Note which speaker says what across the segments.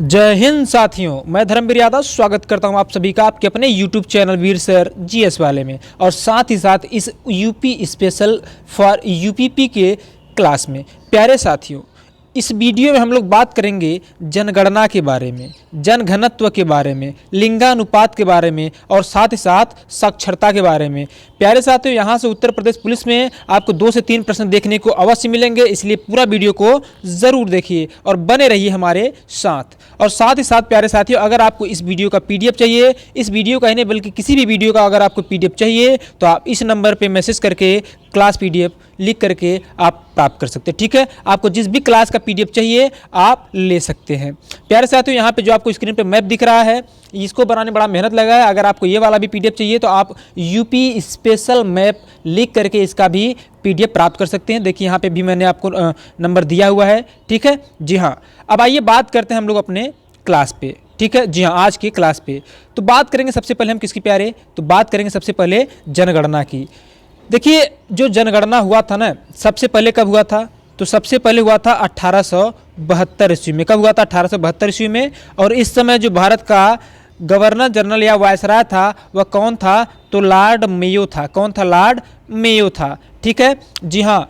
Speaker 1: जय हिंद साथियों, मैं धर्मवीर यादव स्वागत करता हूं आप सभी का आपके अपने YouTube चैनल वीर सर जीएस वाले में और साथ ही साथ इस यूपी स्पेशल फॉर यूपीपी के क्लास में। प्यारे साथियों, इस वीडियो में हम लोग बात करेंगे जनगणना के बारे में, जनघनत्व के बारे में, लिंगानुपात के बारे में और साथ ही साथ साक्षरता के बारे में। प्यारे साथियों, यहाँ से उत्तर प्रदेश पुलिस में आपको 2 से 3 प्रश्न देखने को अवश्य मिलेंगे, इसलिए पूरा वीडियो को ज़रूर देखिए और बने रहिए हमारे साथ। और साथ ही साथ प्यारे साथियों, अगर आपको इस वीडियो का PDF चाहिए, इस वीडियो का ही नहीं बल्कि किसी भी वीडियो का अगर आपको PDF चाहिए तो आप इस नंबर पर मैसेज करके क्लास PDF लिख करके आप प्राप्त कर सकते हैं। ठीक है, आपको जिस भी क्लास का PDF चाहिए आप ले सकते हैं। प्यारे साथियों, यहाँ पे जो आपको स्क्रीन पे मैप दिख रहा है, इसको बनाने में बड़ा मेहनत लगा है। अगर आपको ये वाला भी PDF चाहिए तो आप यूपी स्पेशल मैप लिख करके इसका भी PDF प्राप्त कर सकते हैं। देखिए यहाँ पे भी मैंने आपको नंबर दिया हुआ है। ठीक है जी हाँ, अब आइए बात करते हैं हम लोग अपने क्लास पे। ठीक है जी हाँ, आज की क्लास पे तो बात करेंगे सबसे पहले हम किसकी प्यारे, तो बात करेंगे सबसे पहले जनगणना की। देखिए, जो जनगणना हुआ था ना, सबसे पहले कब हुआ था, तो सबसे पहले हुआ था 1872 ईस्वी में। कब हुआ था? 1872 ईस्वी में। और इस समय जो भारत का गवर्नर जनरल या वायसराय था वह कौन था, तो लॉर्ड मेयो था। कौन था? लॉर्ड मेयो था। ठीक है जी हाँ।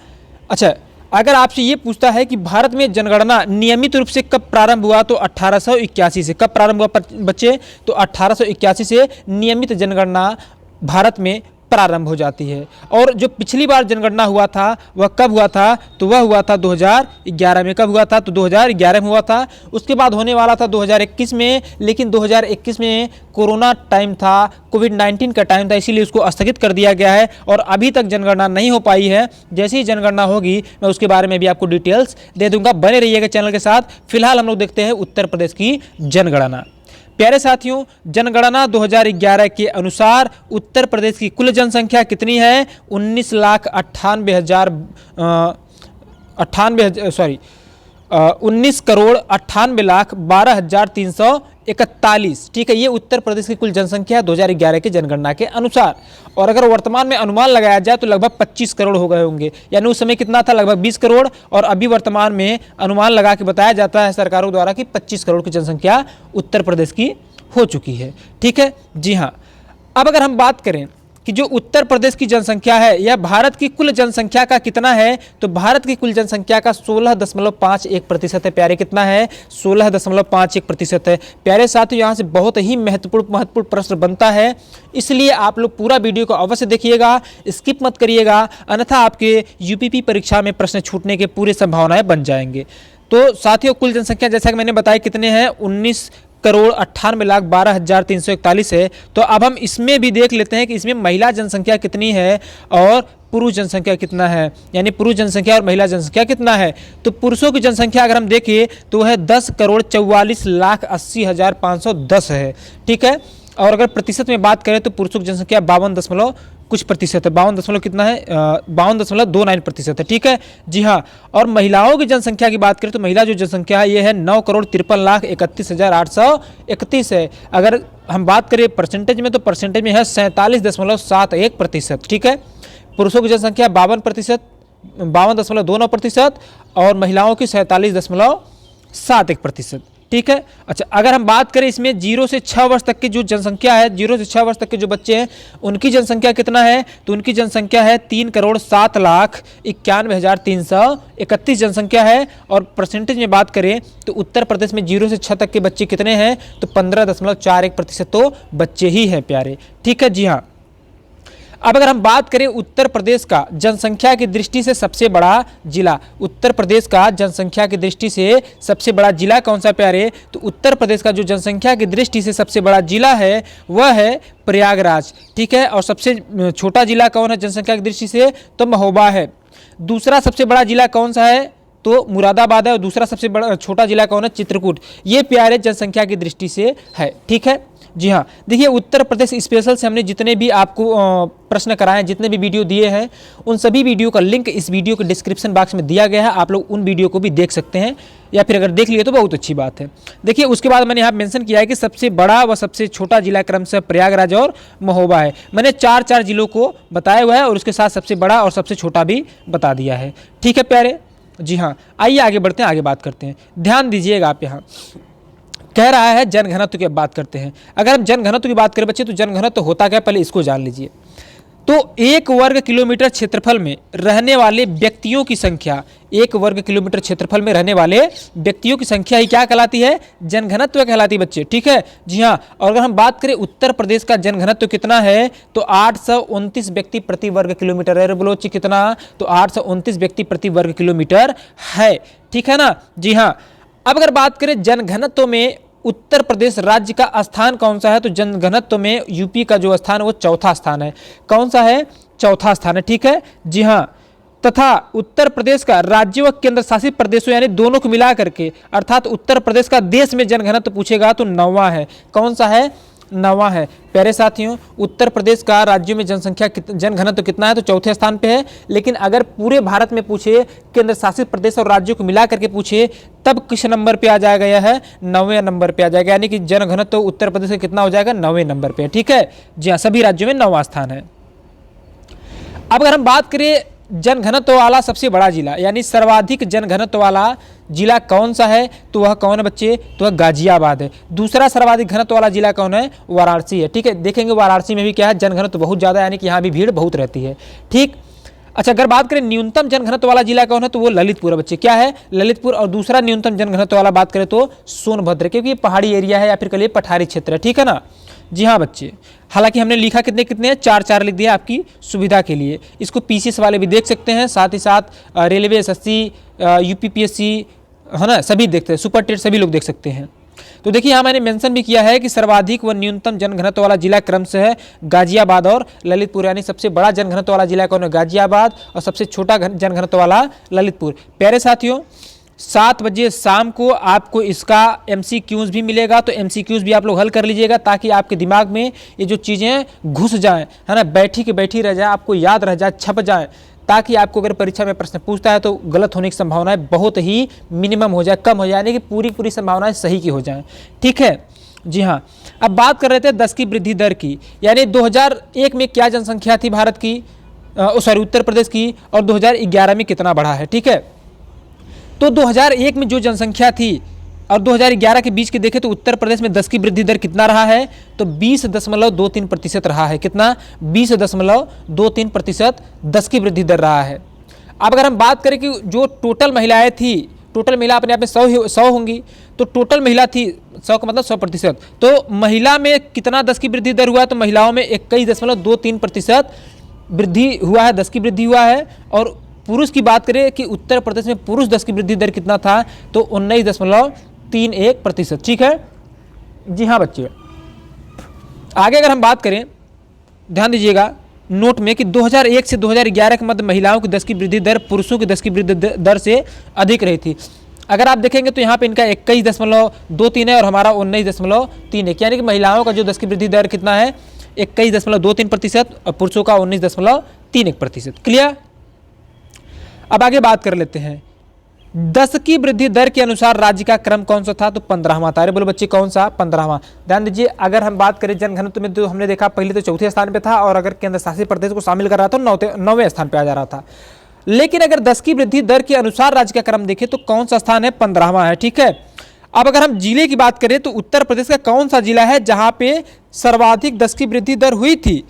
Speaker 1: अच्छा, अगर आपसे ये पूछता है कि भारत में जनगणना नियमित रूप से कब प्रारंभ हुआ, तो 1881 से। कब प्रारंभ हुआ बच्चे, तो 1881 से नियमित जनगणना भारत में प्रारंभ हो जाती है। और जो पिछली बार जनगणना हुआ था वह कब हुआ था, तो वह हुआ था 2011 में। कब हुआ था, तो 2011 में हुआ था। उसके बाद होने वाला था 2021 में, लेकिन 2021 में कोरोना टाइम था, कोविड-19 का टाइम था, इसीलिए उसको स्थगित कर दिया गया है और अभी तक जनगणना नहीं हो पाई है। जैसे ही जनगणना होगी मैं उसके बारे में भी आपको डिटेल्स दे दूंगा। बने रहिएगा चैनल के साथ। फिलहाल हम लोग देखते हैं उत्तर प्रदेश की जनगणना। प्यारे साथियों, जनगणना 2011 के अनुसार उत्तर प्रदेश की कुल जनसंख्या कितनी है? 19,98,12,341। ठीक है, ये उत्तर प्रदेश की कुल जनसंख्या है 2011 के जनगणना के अनुसार। और अगर वर्तमान में अनुमान लगाया जाए तो लगभग 25 करोड़ हो गए होंगे। यानी उस समय कितना था? लगभग 20 करोड़। और अभी वर्तमान में अनुमान लगा के बताया जाता है सरकारों द्वारा कि 25 करोड़ की जनसंख्या उत्तर प्रदेश की हो चुकी है। ठीक है जी हाँ। अब अगर हम बात करें कि जो उत्तर प्रदेश की जनसंख्या है यह भारत की कुल जनसंख्या का कितना है, तो भारत की कुल जनसंख्या का 16.51% है। प्यारे, कितना है? 16.51% है। प्यारे साथियों, यहाँ से बहुत ही महत्वपूर्ण प्रश्न बनता है, इसलिए आप लोग पूरा वीडियो को अवश्य देखिएगा, स्किप मत करिएगा, अन्यथा आपके यूपीपी परीक्षा में प्रश्न छूटने के पूरी संभावनाएं बन जाएंगे। तो साथियों, कुल जनसंख्या जैसा कि मैंने बताया कितने हैं, 19,98,12,341 है। तो अब हम इसमें भी देख लेते हैं कि इसमें महिला जनसंख्या कितनी है और पुरुष जनसंख्या कितना है, यानी पुरुष जनसंख्या और महिला जनसंख्या कितना है। तो पुरुषों की जनसंख्या अगर हम देखें तो वह 10,44,80,510 है। ठीक है, और अगर प्रतिशत में बात करें तो पुरुषों की जनसंख्या 52 कुछ प्रतिशत है। 52 कितना है? 52.29% है। ठीक है जी हाँ। और महिलाओं की जनसंख्या की बात करें तो महिला जो जनसंख्या है ये है 9,53,31,831 है। अगर हम बात करें परसेंटेज में तो परसेंटेज में है 47.71%। ठीक है, पुरुषों की जनसंख्या 52.29% और महिलाओं की 47.71%। ठीक है। अच्छा, अगर हम बात करें इसमें 0 से 6 वर्ष तक की जो जनसंख्या है, 0 से 6 वर्ष तक के जो बच्चे हैं उनकी जनसंख्या कितना है, तो उनकी जनसंख्या है 3,07,91,331 जनसंख्या है। और परसेंटेज में बात करें तो उत्तर प्रदेश में 0 से 6 तक के बच्चे कितने हैं, तो 15.41% तो बच्चे ही हैं प्यारे। ठीक है जी हाँ। अब अगर हम बात करें उत्तर प्रदेश का जनसंख्या की दृष्टि से सबसे बड़ा जिला, उत्तर प्रदेश का जनसंख्या की दृष्टि से सबसे बड़ा जिला कौन सा प्यारे, तो उत्तर प्रदेश का जो जनसंख्या की दृष्टि से सबसे बड़ा जिला है वह है प्रयागराज। ठीक है, और सबसे छोटा जिला कौन है जनसंख्या की दृष्टि से, तो महोबा है। दूसरा सबसे बड़ा जिला कौन सा है, तो मुरादाबाद है। और दूसरा सबसे बड़ा छोटा जिला कौन है, चित्रकूट। ये प्यारे जनसंख्या की दृष्टि से है। ठीक है जी हाँ। देखिए, उत्तर प्रदेश स्पेशल से हमने जितने भी आपको प्रश्न कराए, जितने भी वीडियो दिए हैं, उन सभी वीडियो का लिंक इस वीडियो के डिस्क्रिप्शन बॉक्स में दिया गया है। आप लोग उन वीडियो को भी देख सकते हैं, या फिर अगर देख लिए तो बहुत अच्छी बात है। देखिए, उसके बाद मैंने यहाँ मेंशन किया है कि सबसे बड़ा व सबसे छोटा जिला क्रमशः प्रयागराज और महोबा है। मैंने 4 जिलों को बताया हुआ है और उसके साथ सबसे बड़ा और सबसे छोटा भी बता दिया है। ठीक है प्यारे जी हाँ। आइए आगे बढ़ते हैं, आगे बात करते हैं। ध्यान दीजिएगा आप यहाँ कह रहा है जनघनत्व की बात करते हैं। अगर हम जनघनत्व की बात करें बच्चे तो जनघनत्व होता क्या, पहले इसको जान लीजिए। तो 1 वर्ग किलोमीटर क्षेत्रफल में रहने वाले व्यक्तियों की संख्या, 1 वर्ग किलोमीटर क्षेत्रफल में रहने वाले व्यक्तियों की संख्या ही क्या कहलाती है, जनघनत्व कहलाती है बच्चे। ठीक है जी हाँ। और अगर हम बात करें उत्तर प्रदेश का जनघनत्व कितना है तो 829 व्यक्ति प्रति वर्ग किलोमीटर है। बोलो बच्चे कितना, तो 829 व्यक्ति प्रति वर्ग किलोमीटर है। ठीक है ना जी हाँ। अब अगर बात करें जनघनत्व में उत्तर प्रदेश राज्य का स्थान कौन सा है, तो जनघनत्व में यूपी का जो स्थान है वो चौथा स्थान है। कौन सा है, चौथा स्थान है। ठीक है जी हाँ। तथा उत्तर प्रदेश का राज्य व केंद्र शासित प्रदेशों यानी दोनों को मिला करके, अर्थात उत्तर प्रदेश का देश में जनघनत्व पूछेगा तो 9वां है। कौन सा है, 9वां है। प्यारे साथियों, उत्तर प्रदेश का राज्यों में जनसंख्या जनघनत्व कितना है तो चौथे स्थान पे है। लेकिन अगर पूरे भारत में पूछे, केंद्र शासित प्रदेश और राज्यों को मिला करके पूछे, तब किस नंबर पे आ जाएगा, यह है 9वें नंबर पे आ जाएगा। यानी कि जनघनत्व उत्तर प्रदेश का कितना हो जाएगा, 9वें नंबर पे। ठीक है जी हाँ, सभी राज्यों में 9वां स्थान है। अब अगर हम बात करें जनघनत्व वाला सबसे बड़ा जिला यानी सर्वाधिक जनघनत्व वाला जिला कौन सा है, तो वह कौन है बच्चे, तो वह गाजियाबाद है। दूसरा सर्वाधिक घनत्व वाला जिला कौन है, वाराणसी है। ठीक है, देखेंगे वाराणसी में भी क्या है, जनघनत्व बहुत ज़्यादा यानी कि यहाँ भी भीड़ बहुत रहती है। ठीक, अच्छा अगर बात करें न्यूनतम जनघनत्व वाला जिला कौन है, तो वो ललितपुर है बच्चे। क्या है, ललितपुर। और दूसरा न्यूनतम जनघनत्व वाला बात करें तो सोनभद्र, क्योंकि ये पहाड़ी एरिया है या फिर कहिए पठारी क्षेत्र है। ठीक है ना जी हाँ बच्चे। हालांकि हमने लिखा कितने कितने हैं, 4 लिख दिया आपकी सुविधा के लिए। इसको पीसीएस वाले भी देख सकते हैं, साथ ही साथ रेलवे, एसएससी, यूपीपीएससी है ना, सभी देखते हैं, सुपर टेट सभी लोग देख सकते हैं। तो देखिए यहाँ मैंने मेंशन भी किया है कि सर्वाधिक व न्यूनतम जनघनत्व वाला जिला क्रम से है गाजियाबाद और ललितपुर। यानी सबसे बड़ा जनघनत्व वाला जिला कौन है, गाजियाबाद, और सबसे छोटा जनघनत्व वाला ललितपुर। प्यारे साथियों, 7 बजे शाम को आपको इसका MCQs भी मिलेगा, तो MCQs भी आप लोग हल कर लीजिएगा ताकि आपके दिमाग में ये जो चीज़ें घुस जाएं, है ना, बैठी की बैठी रह जाए, आपको याद रह जाए, छप जाए, ताकि आपको अगर परीक्षा में प्रश्न पूछता है तो गलत होने की संभावनाएं बहुत ही मिनिमम हो जाए, कम हो जाए, यानी कि पूरी संभावनाएं सही की हो जाएं। ठीक है जी हाँ। अब बात कर रहे थे 10 की वृद्धि दर की, यानी 2001 में क्या जनसंख्या थी भारत की, उत्तर प्रदेश की, और 2011 में कितना बढ़ा है। ठीक है, तो 2001 में जो जनसंख्या थी और 2011 के बीच के देखें तो उत्तर प्रदेश में 10 की वृद्धि दर कितना रहा है, तो 20.23% रहा है। कितना, 20.23% 10 की वृद्धि दर रहा है। अब अगर हम बात करें कि जो टोटल महिलाएं थी, टोटल महिला अपने आप में 100 होंगी, तो टोटल महिला थी 100 का मतलब 100%, तो महिला में कितना 10 की वृद्धि दर हुआ है, तो महिलाओं में 21.23% वृद्धि हुआ है, 10 की वृद्धि हुआ है। और पुरुष की बात करें कि उत्तर प्रदेश में पुरुष 10 की वृद्धि दर कितना था, तो 19.31%। ठीक है जी हाँ बच्चे। आगे अगर हम बात करें, ध्यान दीजिएगा नोट में कि 2001 से 2011 के मध्य महिलाओं की 10 की वृद्धि दर पुरुषों की 10 की वृद्धि दर से अधिक रही थी। अगर आप देखेंगे तो यहाँ पे इनका 21.23 है और हमारा 19.31, यानी कि महिलाओं का जो 10 की वृद्धि दर कितना है, 21.23% और पुरुषों का 19.31%। क्लियर। अब आगे बात कर लेते हैं 10 की वृद्धि दर के अनुसार राज्य का क्रम कौन सा था, तो 15वां था। अरे बोलो बच्चे कौन सा, 15वां। ध्यान दीजिए, अगर हम बात करें जनघनत्व में तो हमने देखा पहले तो चौथे स्थान पे था, और अगर केंद्र शासित प्रदेश को शामिल कर रहा था तो 9वें स्थान पे आ जा रहा था। लेकिन अगर 10 की वृद्धि दर के अनुसार राज्य का क्रम देखें तो कौन सा स्थान है, 15वां है। ठीक है। अब अगर हम जिले की बात करें तो उत्तर प्रदेश का कौन सा जिला है जहां पे सर्वाधिक 10 की वृद्धि दर हुई थी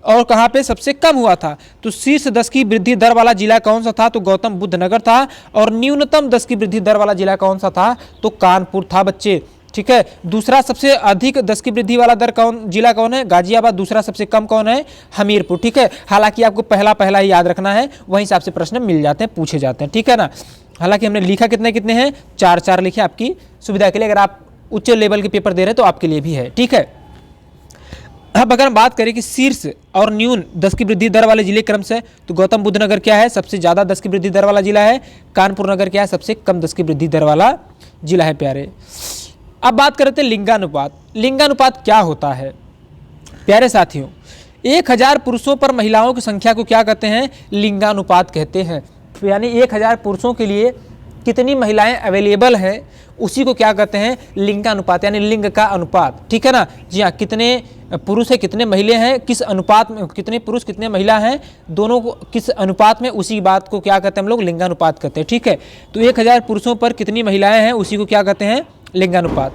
Speaker 1: और कहाँ पे सबसे कम हुआ था, तो शीर्ष 10 की वृद्धि दर वाला जिला कौन सा था, तो गौतम बुद्ध नगर था। और न्यूनतम 10 की वृद्धि दर वाला जिला कौन सा था, तो कानपुर था बच्चे। ठीक है। दूसरा सबसे अधिक 10 की वृद्धि वाला दर जिला कौन है, गाजियाबाद। दूसरा सबसे कम कौन है, हमीरपुर। ठीक है। हालांकि आपको पहला ही याद रखना है, वहीं हिसाब से प्रश्न मिल जाते हैं, पूछे जाते हैं। ठीक है ना। हालांकि हमने लिखा कितने हैं, 4 लिखे आपकी सुविधा के लिए। अगर आप उच्च लेवल के पेपर दे रहे हैं तो आपके लिए भी है। ठीक है। अब अगर हम बात करें कि शीर्ष और न्यून 10 की वृद्धि दर वाले जिले क्रम से, तो गौतम बुद्ध नगर क्या है, सबसे ज्यादा 10 की वृद्धि दर वाला जिला है। कानपुर नगर क्या है, सबसे कम 10 की वृद्धि दर वाला जिला है प्यारे। अब बात करते हैं लिंगानुपात। लिंगानुपात क्या होता है प्यारे साथियों, 1000 पुरुषों पर महिलाओं की संख्या को क्या कहते हैं, लिंगानुपात कहते हैं। यानी 1000 पुरुषों के लिए कितनी महिलाएं अवेलेबल हैं, उसी को क्या कहते हैं, लिंगानुपात, यानी लिंग का अनुपात। ठीक है ना जी हाँ। कितने पुरुष है कितने महिला हैं, किस अनुपात में, कितने पुरुष कितने महिला हैं, दोनों को किस अनुपात में, उसी बात को क्या कहते हैं हम लोग, लिंगानुपात कहते हैं। ठीक है। तो 1000 पुरुषों पर कितनी महिलाएं हैं, उसी को क्या कहते हैं, लिंगानुपात।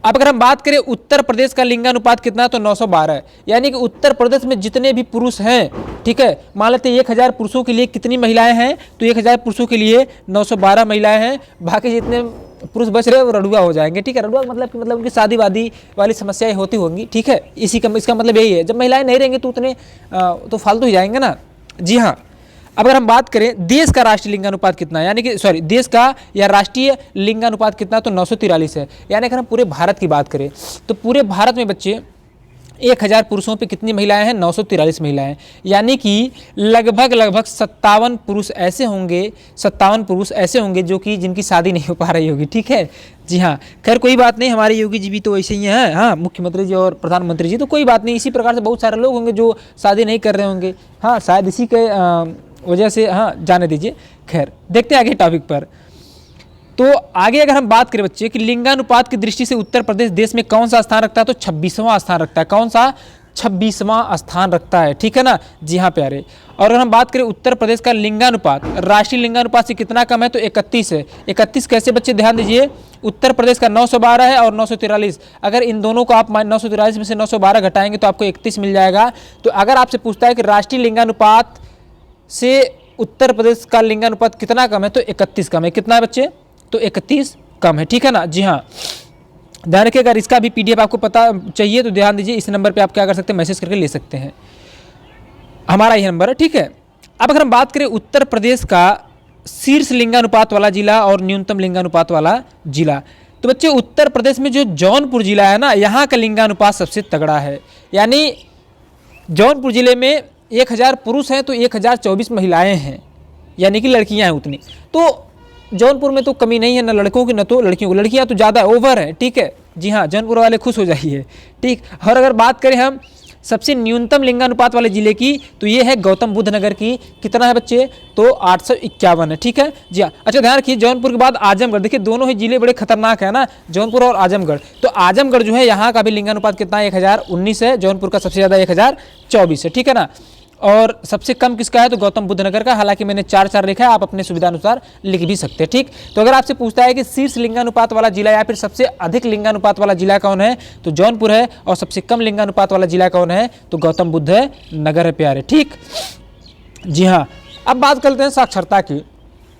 Speaker 1: अब अगर हम बात करें उत्तर प्रदेश का लिंगानुपात कितना है तो 912 है। यानी कि उत्तर प्रदेश में जितने भी पुरुष हैं, ठीक है, मान लेते हैं 1000 पुरुषों के लिए कितनी महिलाएं हैं, तो 1000 पुरुषों के लिए 912 महिलाएं हैं। बाकी जितने पुरुष बच रहे हैं वो रडुआ हो जाएंगे, ठीक है। रडुआ मतलब उनकी शादी वादी वाली समस्याएं होती होंगी, ठीक है। इसका मतलब यही है, जब महिलाएं नहीं रहेंगी तो उतने तो फालतू ही जाएंगे ना। जी हाँ। अब अगर हम बात करें देश का राष्ट्रीय लिंगानुपात कितना है, यानी कि सॉरी देश का या राष्ट्रीय लिंगानुपात कितना, तो 943 है। यानी अगर हम पूरे भारत की बात करें तो पूरे भारत में बच्चे 1000 पुरुषों पे कितनी महिलाएं हैं, 943 महिलाएं। यानी कि लगभग 57 पुरुष ऐसे होंगे जो कि जिनकी शादी नहीं हो पा रही होगी, ठीक है। जी हाँ, खैर कोई बात नहीं, हमारे योगी जी भी तो वैसे ही हैं, हाँ, मुख्यमंत्री जी और प्रधानमंत्री जी, तो कोई बात नहीं। इसी प्रकार से बहुत सारे लोग होंगे जो शादी नहीं कर रहे होंगे, हाँ, शायद इसी के वजह से, हाँ, जाने दीजिए। खैर देखते हैं आगे टॉपिक पर। तो आगे अगर हम बात करें बच्चे कि लिंगानुपात की दृष्टि से उत्तर प्रदेश देश में कौन सा स्थान रखता है, तो 26वां स्थान रखता है। कौन सा? 26वां स्थान रखता है, ठीक है ना। जी हाँ प्यारे। और अगर हम बात करें उत्तर प्रदेश का लिंगानुपात राष्ट्रीय लिंगानुपात से कितना कम है, तो 31 है। 31 कैसे बच्चे, ध्यान दीजिए, उत्तर प्रदेश का 912 है और 943। अगर इन दोनों को आप 943 में से 912 घटाएंगे तो आपको 31 मिल जाएगा। तो अगर आपसे पूछता है कि राष्ट्रीय लिंगानुपात से उत्तर प्रदेश का लिंगानुपात कितना कम है, तो 31 कम है। कितना है बच्चे, तो 31 कम है, ठीक है ना। जी हाँ, ध्यान रखिए। अगर इसका भी PDF आपको पता चाहिए तो ध्यान दीजिए, इस नंबर पे आप क्या कर सकते हैं, मैसेज करके ले सकते हैं, हमारा यह नंबर है, ठीक है। अब अगर हम बात करें उत्तर प्रदेश का शीर्ष लिंगानुपात वाला जिला और न्यूनतम लिंगानुपात वाला जिला, तो बच्चे उत्तर प्रदेश में जो जौनपुर जिला है ना, यहाँ का लिंगानुपात सबसे तगड़ा है। यानी जौनपुर जिले में 1000 पुरुष हैं तो 1024 महिलाएं हैं, यानी कि लड़कियां हैं उतनी। तो जौनपुर में तो कमी नहीं है, ना लड़कों की ना तो लड़कियों की, लड़कियां तो ज़्यादा ओवर है, ठीक है। जी हाँ, जौनपुर वाले खुश हो जाइए, ठीक। और अगर बात करें हम सबसे न्यूनतम लिंगानुपात वाले जिले की, तो ये है गौतम बुद्ध नगर की। कितना है बच्चे, तो 851 है, ठीक है। जी हाँ। अच्छा ध्यान रखिए, जौनपुर के बाद आजमगढ़, देखिए दोनों ही जिले बड़े खतरनाक है ना, जौनपुर और आजमगढ़। तो आजमगढ़ जो है यहाँ का भी लिंगानुपात कितना है, 1019 है। जौनपुर का सबसे ज़्यादा 1024 है, ठीक है ना। और सबसे कम किसका है, तो गौतम बुद्ध नगर का। हालांकि मैंने 4 लिखा है, आप अपने सुविधा अनुसार लिख भी सकते हैं, ठीक। तो अगर आपसे पूछता है कि शीर्ष लिंगानुपात वाला जिला या फिर सबसे अधिक लिंगानुपात वाला जिला कौन है, तो जौनपुर है। और सबसे कम लिंगानुपात वाला जिला कौन है, तो गौतम बुद्ध नगर है प्यारे, ठीक। जी हाँ। अब बात करते हैं साक्षरता की,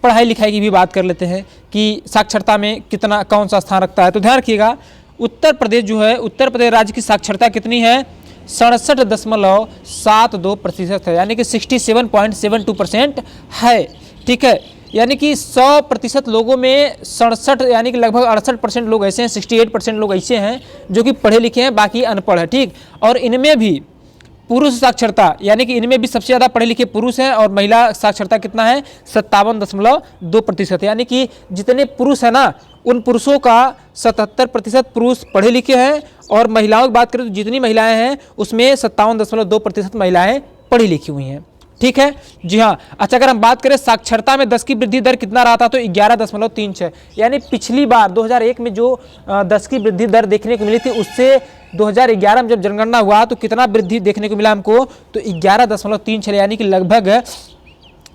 Speaker 1: पढ़ाई लिखाई की भी बात कर लेते हैं कि साक्षरता में कितना, कौन सा स्थान रखता है। तो ध्यान रखिएगा, उत्तर प्रदेश जो है, उत्तर प्रदेश राज्य की साक्षरता कितनी है, 67.72% है। यानी कि 67.72% है, ठीक है। यानी कि 100% लोगों में 67, यानी कि लगभग 68% लोग ऐसे हैं, 68% लोग ऐसे हैं जो कि पढ़े लिखे हैं, बाकी अनपढ़ है, ठीक। और इनमें भी पुरुष साक्षरता, यानी कि इनमें भी सबसे ज़्यादा पढ़े लिखे पुरुष हैं, और महिला साक्षरता कितना है, 57.2%। यानी कि जितने पुरुष हैं ना, उन पुरुषों का 77% पुरुष पढ़े लिखे हैं, और महिलाओं की बात करें तो जितनी महिलाएं हैं उसमें 57.2% महिलाएं पढ़ी लिखी हुई हैं, ठीक है। जी हाँ। अच्छा अगर हम बात करें साक्षरता में 10 की वृद्धि दर कितना रहा था, तो 11.36। यानी पिछली बार 2001 में जो 10 की वृद्धि दर देखने को मिली थी, उससे 2011 में जब जनगणना हुआ तो कितना वृद्धि देखने को मिला हमको, तो 11.36, यानी कि लगभग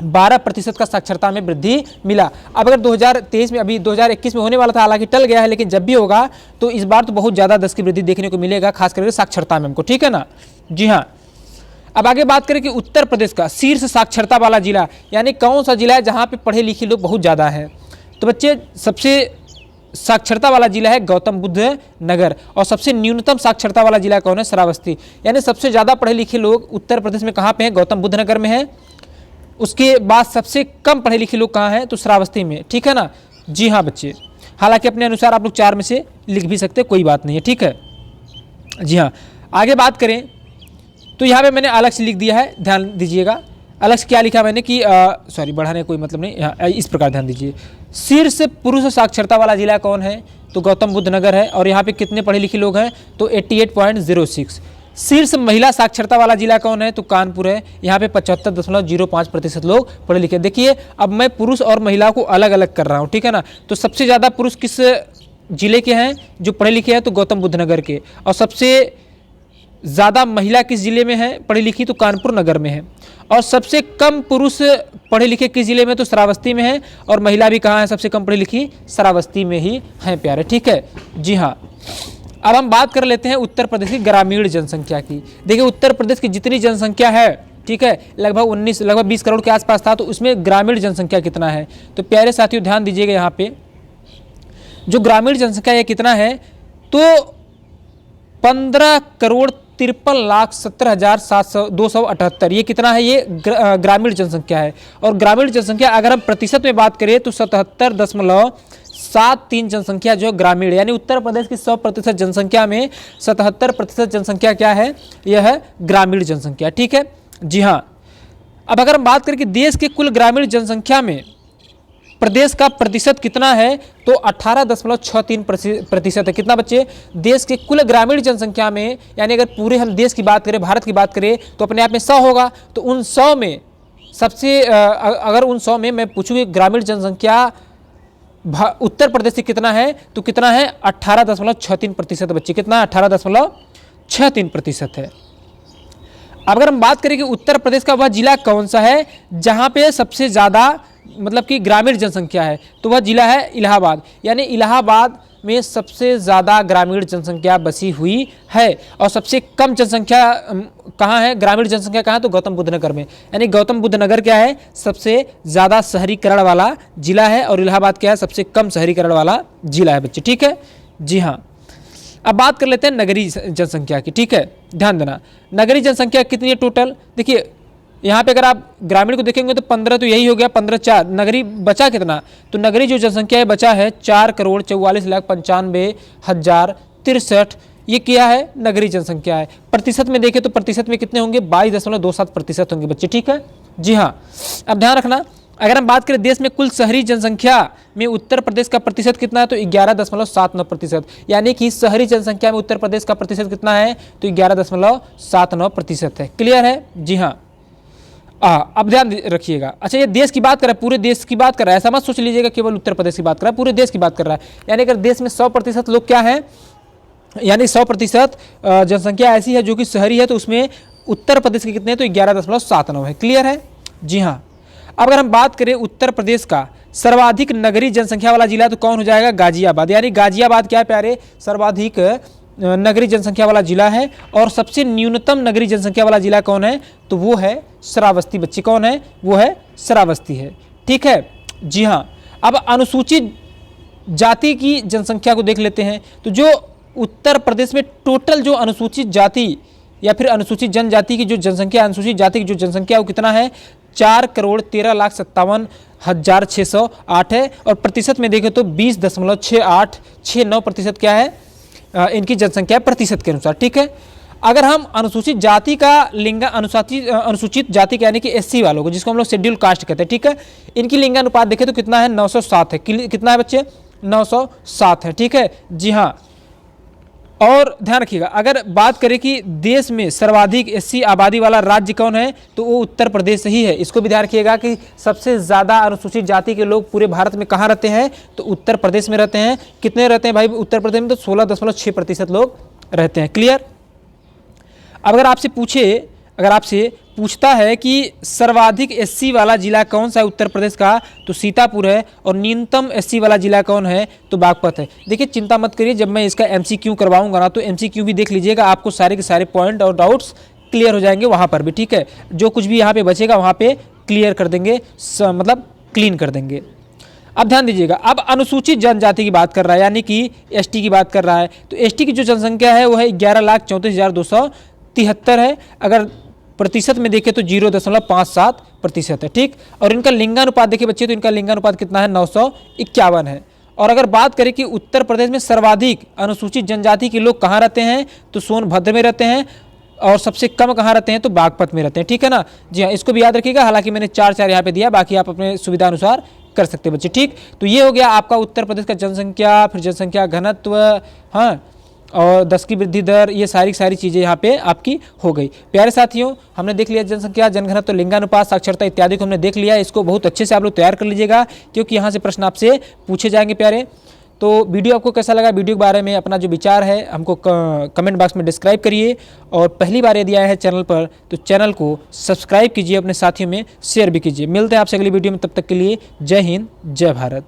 Speaker 1: 12% का साक्षरता में वृद्धि मिला। अब अगर 2023 में, अभी 2021 में होने वाला था, हालांकि टल गया है, लेकिन जब भी होगा तो इस बार तो बहुत ज़्यादा 10 की वृद्धि देखने को मिलेगा, खास करके साक्षरता में हमको, ठीक है ना। जी हाँ। अब आगे बात करें कि उत्तर प्रदेश का शीर्ष साक्षरता वाला जिला, यानी कौन सा जिला है जहाँ पे पढ़े लिखे लोग बहुत ज़्यादा हैं। तो बच्चे सबसे साक्षरता वाला जिला है गौतम बुद्ध नगर, और सबसे न्यूनतम साक्षरता वाला जिला कौन है, श्रावस्ती। यानी सबसे ज़्यादा पढ़े लिखे लोग उत्तर प्रदेश में कहाँ पे हैं, गौतम बुद्ध नगर में है। उसके बाद सबसे कम पढ़े लिखे लोग कहाँ हैं, तो श्रावस्ती में, ठीक है ना। जी हाँ बच्चे, हालांकि अपने अनुसार आप लोग 4 में से लिख भी सकते, कोई बात नहीं है, ठीक है। जी हाँ। आगे बात करें तो यहाँ पे मैंने अलग से लिख दिया है, ध्यान दीजिएगा। अलग से क्या लिखा मैंने कि सॉरी, बढ़ाने कोई मतलब नहीं, यहाँ इस प्रकार ध्यान दीजिए। शीर्ष पुरुष साक्षरता वाला जिला कौन है, तो गौतम बुद्ध नगर है, और यहाँ पे कितने पढ़े लिखे लोग हैं, तो 88.06। शीर्ष महिला साक्षरता वाला जिला कौन है, तो कानपुर है, यहाँ पे 75.05% लोग पढ़े लिखे। देखिए अब मैं पुरुष और महिला को अलग अलग कर रहा हूँ, ठीक है ना। तो सबसे ज़्यादा पुरुष किस जिले के हैं जो पढ़े लिखे हैं, तो गौतम बुद्ध नगर के। और सबसे ज़्यादा महिला किस जिले में है पढ़ी लिखी, तो कानपुर नगर में है। और सबसे कम पुरुष पढ़े लिखे किस जिले में, तो श्रावस्ती में है। और महिला भी कहाँ है सबसे कम पढ़ी लिखी, श्रावस्ती में ही है प्यारे, ठीक है। जी हाँ। अब हम बात कर लेते हैं उत्तर प्रदेश की ग्रामीण जनसंख्या की। देखिए उत्तर प्रदेश की जितनी जनसंख्या है, ठीक है, लगभग 20 करोड़ के आसपास था, तो उसमें ग्रामीण जनसंख्या कितना है? तो प्यारे साथियों ध्यान दीजिएगा, यहाँ पे जो ग्रामीण जनसंख्या ये कितना है, तो 15,53,17,278। ये कितना है? ये ग्रामीण जनसंख्या है। और ग्रामीण जनसंख्या अगर हम प्रतिशत में बात करें तो 77.73 जनसंख्या जो ग्रामीण, यानी उत्तर प्रदेश की 100% जनसंख्या में 77% जनसंख्या क्या है? यह है ग्रामीण जनसंख्या। ठीक है, जी हाँ। अब अगर हम बात करें कि देश के कुल ग्रामीण जनसंख्या में प्रदेश का प्रतिशत कितना है, तो 18.63% है। कितना बच्चे? देश के कुल ग्रामीण जनसंख्या में, यानी अगर पूरे हम देश की बात करें, भारत की बात करें, तो अपने आप में 100 होगा। तो उन 100 में सबसे अगर उन 100 में मैं पूछूँ कि ग्रामीण जनसंख्या उत्तर प्रदेश से कितना है, तो कितना है? 18.63% बच्चे। कितना? 18.63% है। अब अगर हम बात करें कि उत्तर प्रदेश का वह जिला कौन सा है जहां पे सबसे ज़्यादा मतलब कि ग्रामीण जनसंख्या है, तो वह जिला है इलाहाबाद। यानी इलाहाबाद में सबसे ज़्यादा ग्रामीण जनसंख्या बसी हुई है। और सबसे कम जनसंख्या कहाँ है? ग्रामीण जनसंख्या कहाँ है? तो गौतम बुद्ध नगर में। यानी गौतम बुद्ध नगर क्या है? सबसे ज़्यादा शहरीकरण वाला जिला है, और इलाहाबाद क्या है? सबसे कम शहरीकरण वाला जिला है बच्चे। ठीक है, जी हाँ। अब बात कर लेते हैं नगरीय जनसंख्या की। ठीक है, ध्यान देना, नगरीय जनसंख्या कितनी है टोटल? देखिए यहाँ पे अगर आप ग्रामीण को देखेंगे तो 15, तो यही हो गया 15/4। नगरी बचा कितना? तो नगरी जो जनसंख्या है बचा है 4,44,95,063। ये क्या है? नगरीय जनसंख्या है। प्रतिशत में देखें तो प्रतिशत में कितने होंगे? 22.27% होंगे बच्चे। ठीक है, जी हाँ। अब ध्यान रखना, अगर हम बात करें देश में कुल शहरी जनसंख्या में उत्तर प्रदेश का प्रतिशत कितना है, तो 11.79%। यानी कि शहरी जनसंख्या में उत्तर प्रदेश का प्रतिशत कितना है? तो 11.79% है। क्लियर है? जी हाँ। अब ध्यान रखिएगा। अच्छा, ये देश की बात कर रहा है, पूरे देश की बात कर रहा है, ऐसा मत सोच लीजिएगा केवल उत्तर प्रदेश की बात कर रहा है, पूरे देश की बात कर रहा है। यानी अगर देश में 100% लोग क्या है, यानी 100% जनसंख्या ऐसी है जो कि शहरी है, तो उसमें उत्तर प्रदेश के कितने हैं? तो 11.79 है। क्लियर है? जी हाँ। अब अगर हम बात करें उत्तर प्रदेश का सर्वाधिक नगरीय जनसंख्या वाला जिला, तो कौन हो जाएगा? गाजियाबाद। यानी गाजियाबाद क्या है प्यारे? सर्वाधिक नगरीय जनसंख्या वाला जिला है। और सबसे न्यूनतम नगरीय जनसंख्या वाला जिला कौन है? तो वो है श्रावस्ती बच्चे। कौन है? वो है श्रावस्ती है। ठीक है, जी हाँ। अब अनुसूचित जाति की जनसंख्या को देख लेते हैं। तो जो उत्तर प्रदेश में टोटल जो अनुसूचित जाति या फिर अनुसूचित जनजाति की जो जनसंख्या, अनुसूचित जाति की जो जनसंख्या वो कितना है? 4,13,57,608 है। और प्रतिशत में देखें तो 20.6869% क्या है इनकी जनसंख्या प्रतिशत के अनुसार। ठीक है, अगर हम अनुसूचित जाति का अनुसूचित जाति का यानी कि एससी वालों को, जिसको हम लोग शेड्यूल कास्ट कहते हैं, ठीक है, इनकी लिंगानुपात देखें तो कितना है? 907 है। कितना है बच्चे? 907 है। ठीक है, जी हाँ। और ध्यान रखिएगा, अगर बात करें कि देश में सर्वाधिक एससी आबादी वाला राज्य कौन है, तो वो उत्तर प्रदेश ही है। इसको भी ध्यान रखिएगा कि सबसे ज़्यादा अनुसूचित जाति के लोग पूरे भारत में कहाँ रहते हैं? तो उत्तर प्रदेश में रहते हैं। कितने रहते हैं भाई उत्तर प्रदेश में? तो 16.6% लोग रहते हैं। क्लियर? अब अगर आपसे पूछता है कि सर्वाधिक एससी वाला जिला कौन सा है उत्तर प्रदेश का, तो सीतापुर है। और न्यूनतम एससी वाला जिला कौन है? तो बागपत है। देखिए चिंता मत करिए, जब मैं इसका एमसीक्यू करवाऊंगा ना, तो एमसीक्यू भी देख लीजिएगा, आपको सारे के सारे पॉइंट और डाउट्स क्लियर हो जाएंगे वहाँ पर भी। ठीक है, जो कुछ भी यहाँ पे बचेगा वहाँ पे क्लियर कर देंगे, मतलब क्लीन कर देंगे। अब ध्यान दीजिएगा, अब अनुसूचित जनजाति की बात कर रहा है, यानी कि एसटी की बात कर रहा है। तो एसटी की जो जनसंख्या है वो है 11,34,273 है। अगर प्रतिशत में देखें तो 0.57% है। ठीक, और इनका लिंगानुपात देखिए बच्चे, तो इनका लिंगानुपात कितना है? 951 है। और अगर बात करें कि उत्तर प्रदेश में सर्वाधिक अनुसूचित जनजाति के लोग कहाँ रहते हैं, तो सोनभद्र में रहते हैं। और सबसे कम कहाँ रहते हैं? तो बागपत में रहते हैं। ठीक है ना? जी हाँ, इसको भी याद रखिएगा। हालांकि मैंने 4 यहाँ पे दिया, बाकी आप अपने सुविधा अनुसार कर सकते हैं बच्चे। ठीक, तो ये हो गया आपका उत्तर प्रदेश का जनसंख्या, फिर जनसंख्या घनत्व, हाँ, और 10 की वृद्धि दर, ये सारी चीज़ें यहाँ पे आपकी हो गई। प्यारे साथियों, हमने देख लिया जनसंख्या, जनघनत्व, लिंगानुपात, साक्षरता इत्यादि को हमने देख लिया। इसको बहुत अच्छे से आप लोग तैयार कर लीजिएगा, क्योंकि यहाँ से प्रश्न आपसे पूछे जाएंगे प्यारे। तो वीडियो आपको कैसा लगा? वीडियो के बारे में अपना जो विचार है हमको कमेंट बॉक्स में डिस्क्राइब करिए। और पहली बार यदि आए हैं चैनल पर, तो चैनल को सब्सक्राइब कीजिए, अपने साथियों में शेयर भी कीजिए। मिलते हैं आपसे अगली वीडियो में, तब तक के लिए जय हिंद, जय भारत।